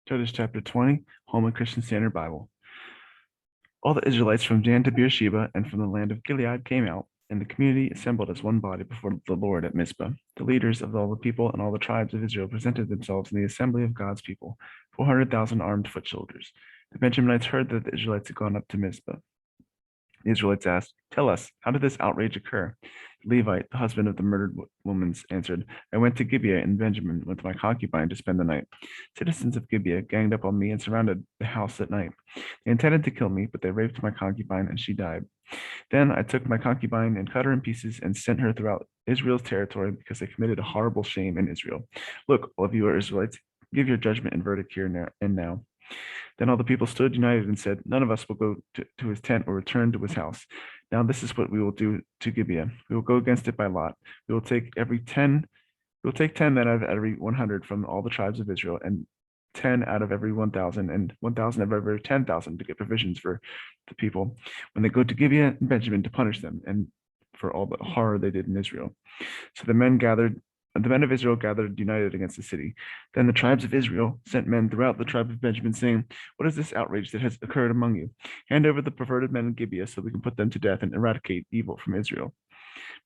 Judges chapter 20, Holman Christian Standard Bible. All the Israelites from Dan to Beersheba and from the land of Gilead came out, and the community assembled as one body before the Lord at Mizpah. The leaders of all the people and all the tribes of Israel presented themselves in the assembly of God's people, 400,000 armed foot soldiers. The Benjaminites heard that the Israelites had gone up to Mizpah. The Israelites asked, "Tell us, how did this outrage occur?" The Levite, the husband of the murdered woman, answered, "I went to Gibeah in Benjamin with my concubine to spend the night. Citizens of Gibeah ganged up on me and surrounded the house at night. They intended to kill me, but they raped my concubine and she died. Then I took my concubine and cut her in pieces and sent her throughout Israel's territory because they committed a horrible shame in Israel. Look, all of you are Israelites, give your judgment and verdict here and now." Then all the people stood united and said, "None of us will go to his tent or return to his house. Now this is what we will do to Gibeah. We will go against it by lot. We will take 10 men out of every 100 from all the tribes of Israel, and 10 out of every 1,000, and 1,000 out of every 10,000 to get provisions for the people when they go to Gibeah and Benjamin to punish them and for all the horror they did in Israel." So the men of Israel gathered united against the city. Then the tribes of Israel sent men throughout the tribe of Benjamin, saying, "What is this outrage that has occurred among you? Hand over the perverted men in Gibeah so we can put them to death and eradicate evil from Israel."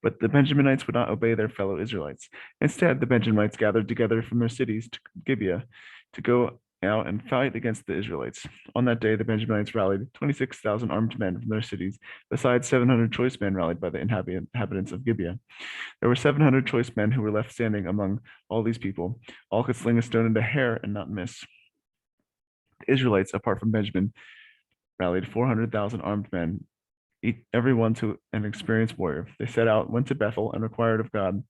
But the Benjaminites would not obey their fellow Israelites. Instead, the Benjaminites gathered together from their cities to Gibeah to go out and fight against the Israelites. On that day, the Benjaminites rallied 26,000 armed men from their cities, besides 700 choice men rallied by the inhabitants of Gibeah. There were 700 choice men who were left standing among all these people. All could sling a stone into hair and not miss. The Israelites, apart from Benjamin, rallied 400,000 armed men, every one to an experienced warrior. They set out, went to Bethel, and required of God.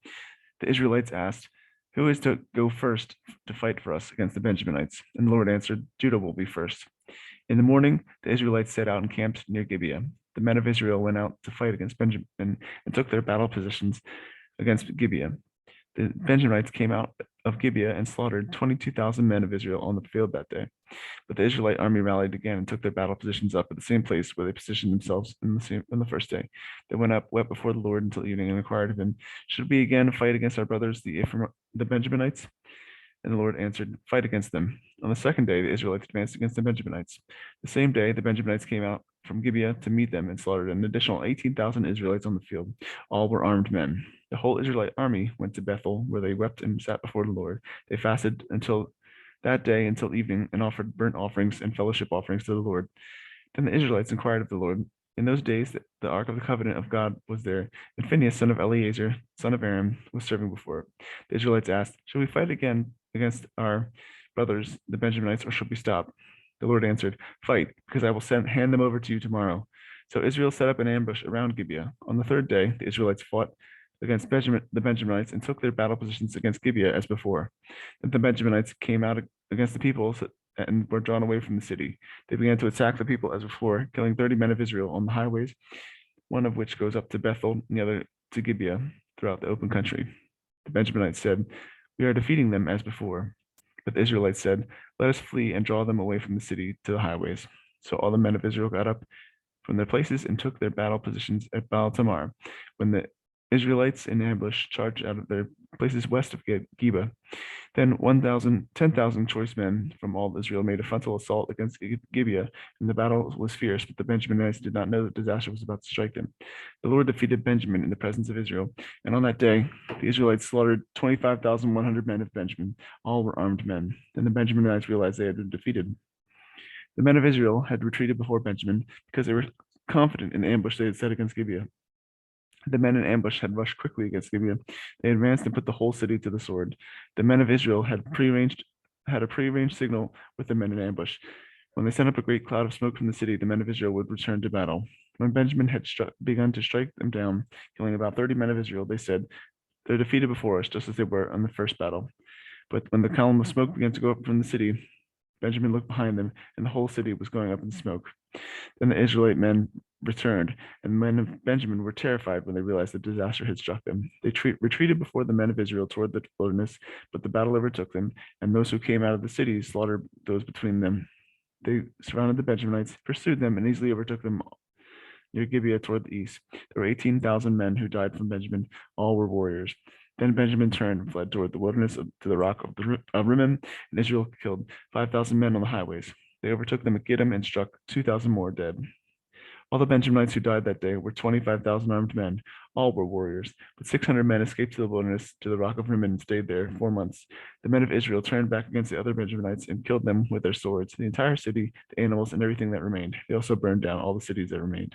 The Israelites asked, "Who is to go first to fight for us against the Benjaminites?" And the Lord answered, "Judah will be first." In the morning, the Israelites set out and camped near Gibeah. The men of Israel went out to fight against Benjamin and took their battle positions against Gibeah. The Benjamites came out of Gibeah and slaughtered 22,000 men of Israel on the field that day. But the Israelite army rallied again and took their battle positions up at the same place where they positioned themselves in the first day. They went up, wept before the Lord until evening, and inquired of him, "Should we again fight against our brothers, the Benjaminites?" And the Lord answered, "Fight against them." On the second day, the Israelites advanced against the Benjaminites. The same day, the Benjaminites came out from Gibeah to meet them and slaughtered an additional 18,000 Israelites on the field. All were armed men. The whole Israelite army went to Bethel, where they wept and sat before the Lord. They fasted until that day until evening and offered burnt offerings and fellowship offerings to the Lord. Then the Israelites inquired of the Lord. In those days, the ark of the covenant of God was there, and Phinehas, son of Eleazar, son of Aaron, was serving before it. The Israelites asked, "Shall we fight again against our brothers, the Benjaminites, or shall we stop?" The Lord answered, "Fight, because I will hand them over to you tomorrow." So Israel set up an ambush around Gibeah. On the third day, the Israelites fought against the Benjaminites and took their battle positions against Gibeah as before. Then the Benjaminites came out against the people and were drawn away from the city. They began to attack the people as before, killing 30 men of Israel on the highways, one of which goes up to Bethel, and the other to Gibeah, throughout the open country. The Benjaminites said, "We are defeating them as before." But the Israelites said, "Let us flee and draw them away from the city to the highways." So all the men of Israel got up from their places and took their battle positions at Baal Tamar. When the Israelites in ambush charged out of their places west of Geba, then 10,000 choice men from all Israel made a frontal assault against Gibeah, and the battle was fierce, but the Benjaminites did not know that disaster was about to strike them. The Lord defeated Benjamin in the presence of Israel, and on that day, the Israelites slaughtered 25,100 men of Benjamin. All were armed men. Then the Benjaminites realized they had been defeated. The men of Israel had retreated before Benjamin because they were confident in the ambush they had set against Gibeah. The men in ambush had rushed quickly against Gibeah. They advanced and put the whole city to the sword. The men of Israel had a prearranged signal with the men in ambush. When they sent up a great cloud of smoke from the city, the men of Israel would return to battle. When Benjamin had begun to strike them down, killing about 30 men of Israel, they said, "They're defeated before us, just as they were in the first battle." But when the column of smoke began to go up from the city, Benjamin looked behind them, and the whole city was going up in smoke. Then the Israelite men returned, and the men of Benjamin were terrified when they realized the disaster had struck them. They retreated before the men of Israel toward the wilderness, but the battle overtook them, and those who came out of the cities slaughtered those between them. They surrounded the Benjaminites, pursued them, and easily overtook them near Gibeah toward the east. There were 18,000 men who died from Benjamin. All were warriors. Then Benjamin turned and fled toward the wilderness to the rock of Rimmon, and Israel killed 5,000 men on the highways. They overtook them at Gittim and struck 2,000 more dead. All the Benjamites who died that day were 25,000 armed men. All were warriors, but 600 men escaped to the wilderness to the rock of Rimmon and stayed there 4 months. The men of Israel turned back against the other Benjamites and killed them with their swords, the entire city, the animals, and everything that remained. They also burned down all the cities that remained.